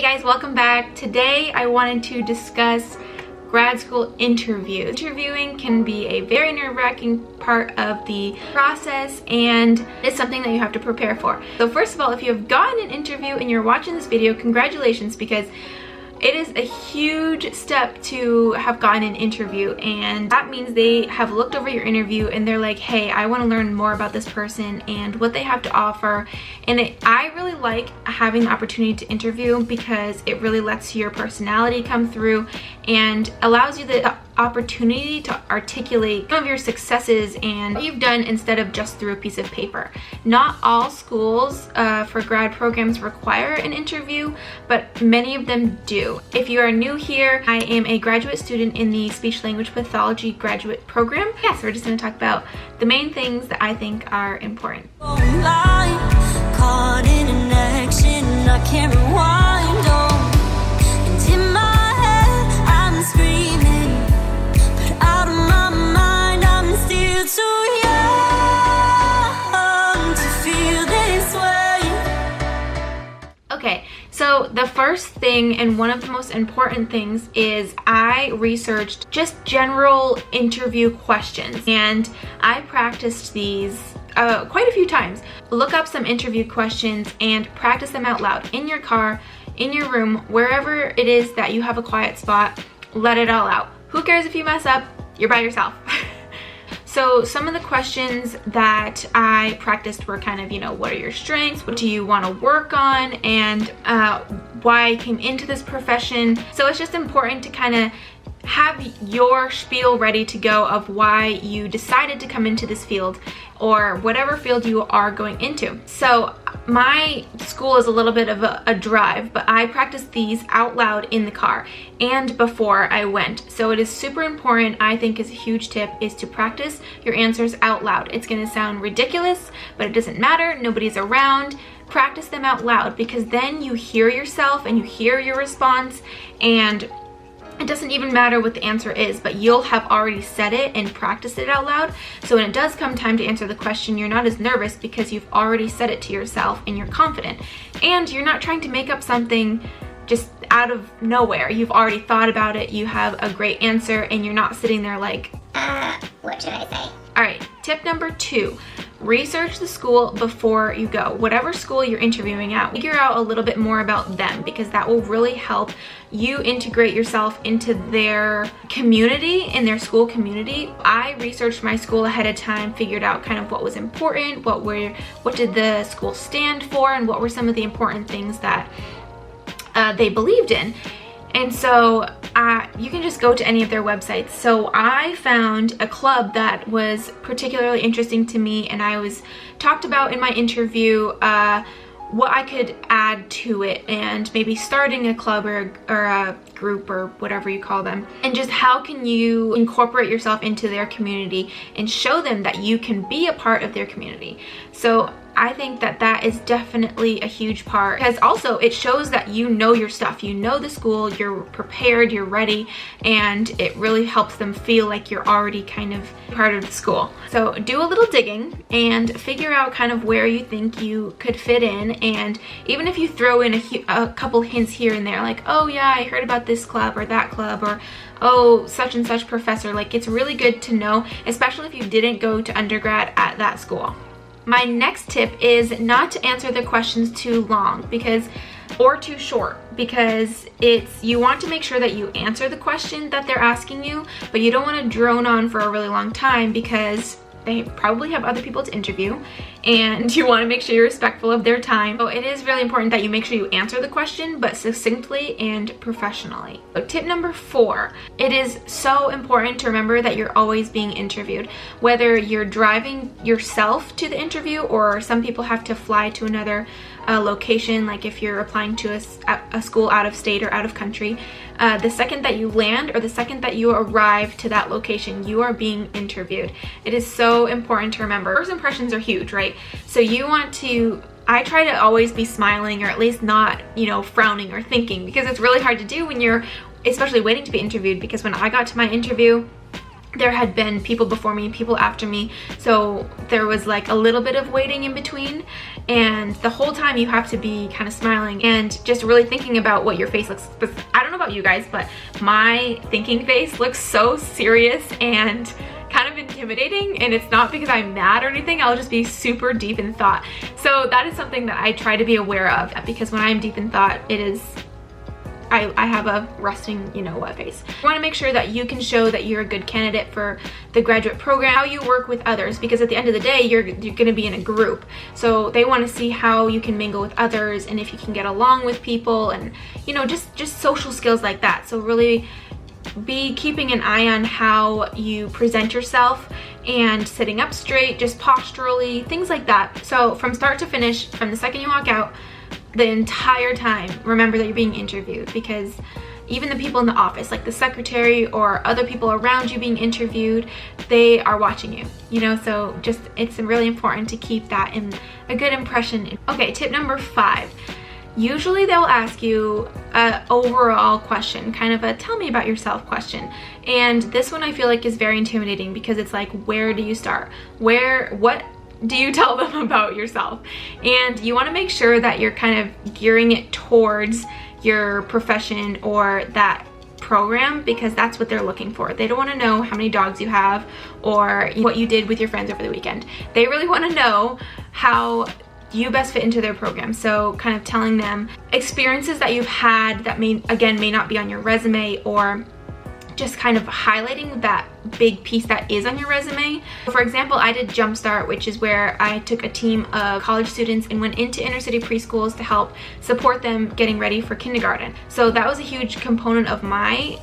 Hey guys, welcome back. Today I wanted to discuss grad school interviews. Interviewing can be a very nerve-wracking part of the process and it's something that you have to prepare for. So first of all, if you have gotten an interview and you're watching this video, congratulations, because it is a huge step to have gotten an interview, and that means they have looked over your interview and they're like, hey, I want to learn more about this person and what they have to offer. And I really like having the opportunity to interview because it really lets your personality come through and allows you the opportunity to articulate some of your successes and what you've done instead of just through a piece of paper. Not all schools for grad programs require an interview, but many of them do. If you are new here, I am a graduate student in the Speech Language Pathology graduate program. Yeah, so we're just going to talk about the main things that I think are important. Caught in an action, I can't rewind on. And in my head, I'm screaming, but out of my mind, I'm still too young to feel this way. Okay, so the first thing and one of the most important things is I researched just general interview questions, and I practiced these quite a few times. Look up some interview questions and practice them out loud in your car, in your room, wherever it is that you have a quiet spot. Let it all out. Who cares if you mess up? You're by yourself. So some of the questions that I practiced were kind of, what are your strengths? What do you want to work on? And why I came into this profession. So it's just important to kind of have your spiel ready to go of why you decided to come into this field or whatever field you are going into. So my school is a little bit of a drive, but I practiced these out loud in the car and before I went. So it is super important, I think is a huge tip, is to practice your answers out loud. It's going to sound ridiculous, but it doesn't matter. Nobody's around. Practice them out loud because then you hear yourself and you hear your response, and it doesn't even matter what the answer is, but you'll have already said it and practiced it out loud. So when it does come time to answer the question, you're not as nervous because you've already said it to yourself and you're confident. And you're not trying to make up something just out of nowhere. You've already thought about it, you have a great answer, and you're not sitting there like, what should I say? All right, tip number 2. Research the school before you go. Whatever school you're interviewing at, figure out a little bit more about them because that will really help you integrate yourself into their community, in their school community. I researched my school ahead of time, figured out kind of what was important, what did the school stand for, and what were some of the important things that they believed in. And so you can just go to any of their websites. So I found a club that was particularly interesting to me, and I was talked about in my interview what I could add to it, and maybe starting a club or a group or whatever you call them, and just how can you incorporate yourself into their community and show them that you can be a part of their community. So I think that is definitely a huge part, because also it shows that you know your stuff, you know the school, you're prepared, you're ready, and it really helps them feel like you're already kind of part of the school. So do a little digging and figure out kind of where you think you could fit in, and even if you throw in a couple hints here and there, like, oh yeah, I heard about this club or that club, or oh, such and such professor, like it's really good to know, especially if you didn't go to undergrad at that school. My next tip is not to answer the questions too long or too short, because you want to make sure that you answer the question that they're asking you, but you don't want to drone on for a really long time because they probably have other people to interview and you want to make sure you're respectful of their time. So it is really important that you make sure you answer the question, but succinctly and professionally. So tip number 4, it is so important to remember that you're always being interviewed. Whether you're driving yourself to the interview, or some people have to fly to another location, like if you're applying to a school out of state or out of country, the second that you land or the second that you arrive to that location, you are being interviewed. It is so important to remember. First impressions are huge, right? So you want to, I try to always be smiling, or at least not, frowning or thinking, because it's really hard to do when you're especially waiting to be interviewed. Because when I got to my interview, there had been people before me, people after me, so there was like a little bit of waiting in between, and the whole time you have to be kind of smiling and just really thinking about what your face looks. I don't know about you guys, but my thinking face looks so serious and kind of intimidating, and it's not because I'm mad or anything. I'll just be super deep in thought. So that is something that I try to be aware of, because when I'm deep in thought, it is I have a resting, you know what, face. You want to make sure that you can show that you're a good candidate for the graduate program, how you work with others, because at the end of the day, you're going to be in a group. So they want to see how you can mingle with others and if you can get along with people, and, you know, just social skills like that. So really be keeping an eye on how you present yourself and sitting up straight, just posturally, things like that. So from start to finish, from the second you walk out, the entire time, remember that you're being interviewed, because even the people in the office, like the secretary or other people around you being interviewed, they are watching you, you know, so just, it's really important to keep that in a good impression. Okay, tip number 5. Usually they'll ask you an overall question, kind of a tell me about yourself question. And this one I feel like is very intimidating, because it's like, where do you start? What do you tell them about yourself? And you want to make sure that you're kind of gearing it towards your profession or that program, because that's what they're looking for. They don't want to know how many dogs you have or what you did with your friends over the weekend. They really want to know how you best fit into their program. So kind of telling them experiences that you've had that may not be on your resume, or just kind of highlighting that big piece that is on your resume. For example, I did Jumpstart, which is where I took a team of college students and went into inner city preschools to help support them getting ready for kindergarten. So that was a huge component of my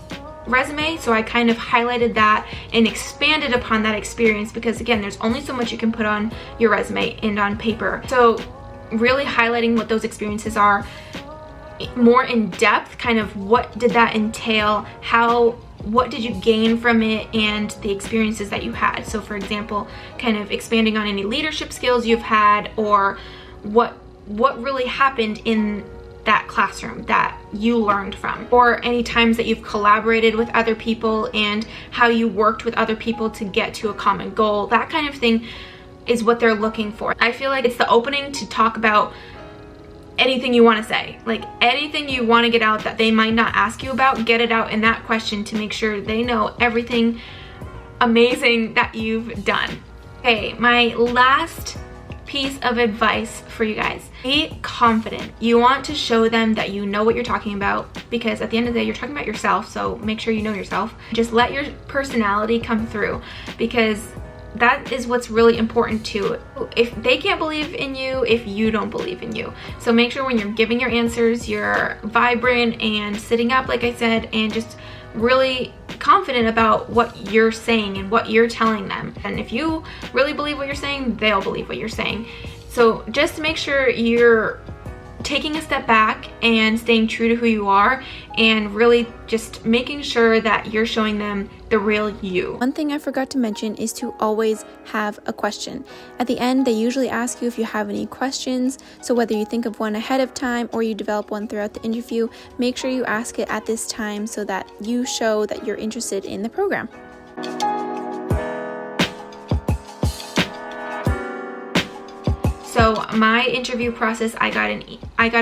resume, so I kind of highlighted that and expanded upon that experience, because again, there's only so much you can put on your resume and on paper. So really highlighting what those experiences are more in depth, kind of what did that entail, what did you gain from it, and the experiences that you had. So for example, kind of expanding on any leadership skills you've had, or what really happened in that classroom that you learned from, or any times that you've collaborated with other people and how you worked with other people to get to a common goal. That kind of thing is what they're looking for. I feel like it's the opening to talk about anything you want to say, like anything you want to get out that they might not ask you about, get it out in that question to make sure they know everything amazing that you've done. Okay, my last piece of advice for you guys: be confident. You want to show them that you know what you're talking about, because at the end of the day, you're talking about yourself, so make sure you know yourself. Just let your personality come through, because that is what's really important too. If they can't believe in you, if you don't believe in you. So make sure when you're giving your answers, you're vibrant and sitting up, like I said, and just really confident about what you're saying and what you're telling them. And if you really believe what you're saying, they'll believe what you're saying. So just make sure you're taking a step back and staying true to who you are, and really just making sure that you're showing them the real you. One thing I forgot to mention is to always have a question. At the end, they usually ask you if you have any questions, so whether you think of one ahead of time or you develop one throughout the interview, make sure you ask it at this time so that you show that you're interested in the program. So my interview process, I got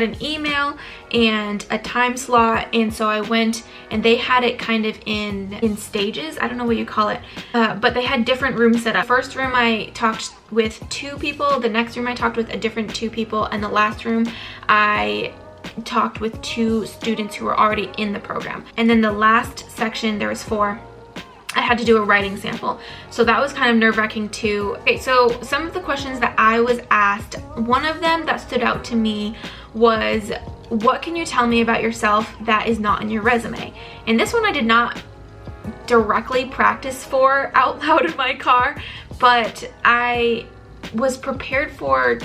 an email and a time slot, and so I went, and they had it kind of in stages. I don't know what you call it, but they had different rooms set up. First room I talked with 2 people, the next room I talked with a different 2 people, and the last room I talked with 2 students who were already in the program. And then the last section, there was 4. I had to do a writing sample. So that was kind of nerve-wracking too. Okay, so some of the questions that I was asked, one of them that stood out to me was, what can you tell me about yourself that is not in your resume? And this one I did not directly practice for out loud in my car, but I was prepared for,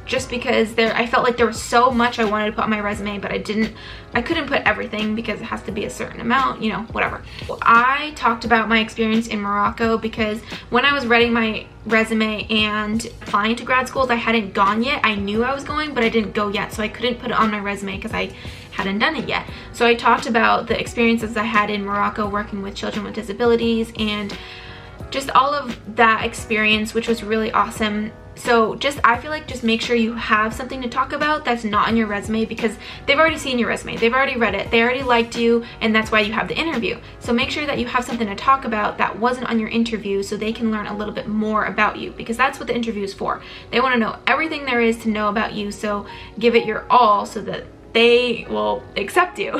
just because I felt like there was so much I wanted to put on my resume, but I couldn't put everything because it has to be a certain amount, you know, whatever. I talked about my experience in Morocco, because when I was writing my resume and applying to grad schools, I hadn't gone yet. I knew I was going, but I didn't go yet, so I couldn't put it on my resume because I hadn't done it yet. So I talked about the experiences I had in Morocco working with children with disabilities and just all of that experience, which was really awesome. So I feel like just make sure you have something to talk about that's not on your resume, because they've already seen your resume, they've already read it, they already liked you, and that's why you have the interview. So make sure that you have something to talk about that wasn't on your interview, so they can learn a little bit more about you, because that's what the interview is for. They want to know everything there is to know about you, so give it your all so that they will accept you.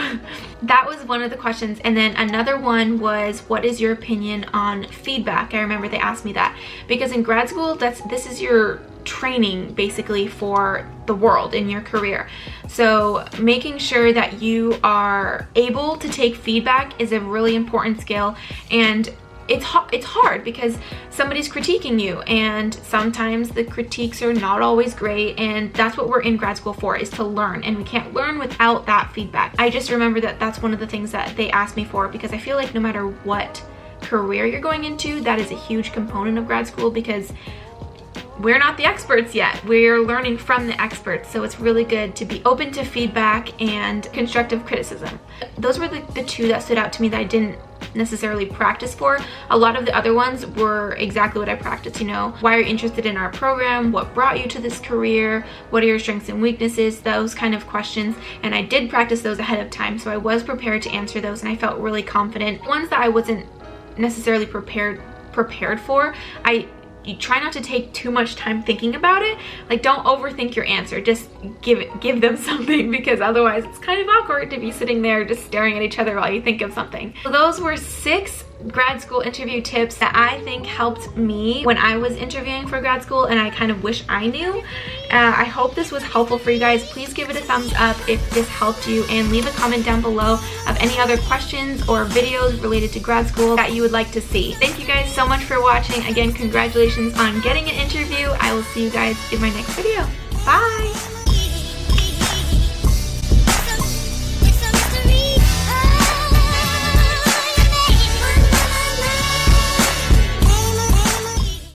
That was one of the questions. And then another one was, what is your opinion on feedback? I remember they asked me that, because in grad school, this is your training basically for the world in your career. So making sure that you are able to take feedback is a really important skill, and it's hard because somebody's critiquing you, and sometimes the critiques are not always great, and that's what we're in grad school for, is to learn, and we can't learn without that feedback. I just remember that that's one of the things that they asked me for, because I feel like no matter what career you're going into, that is a huge component of grad school, because we're not the experts yet. We're learning from the experts, so it's really good to be open to feedback and constructive criticism. Those were the two that stood out to me that I didn't necessarily practice for. A lot of the other ones were exactly what I practiced, you know. Why are you interested in our program? What brought you to this career? What are your strengths and weaknesses? Those kind of questions. And I did practice those ahead of time, so I was prepared to answer those, and I felt really confident. Ones that I wasn't necessarily prepared for, you try not to take too much time thinking about it. Like, don't overthink your answer. Just give them something, because otherwise it's kind of awkward to be sitting there just staring at each other while you think of something. So those were 6 grad school interview tips that I think helped me when I was interviewing for grad school, and I kind of wish I knew. I hope this was helpful for you guys. Please give it a thumbs up if this helped you, and leave a comment down below of any other questions or videos related to grad school that you would like to see. Thank you guys so much for watching. Again, congratulations on getting an interview. I will see you guys in my next video. Bye!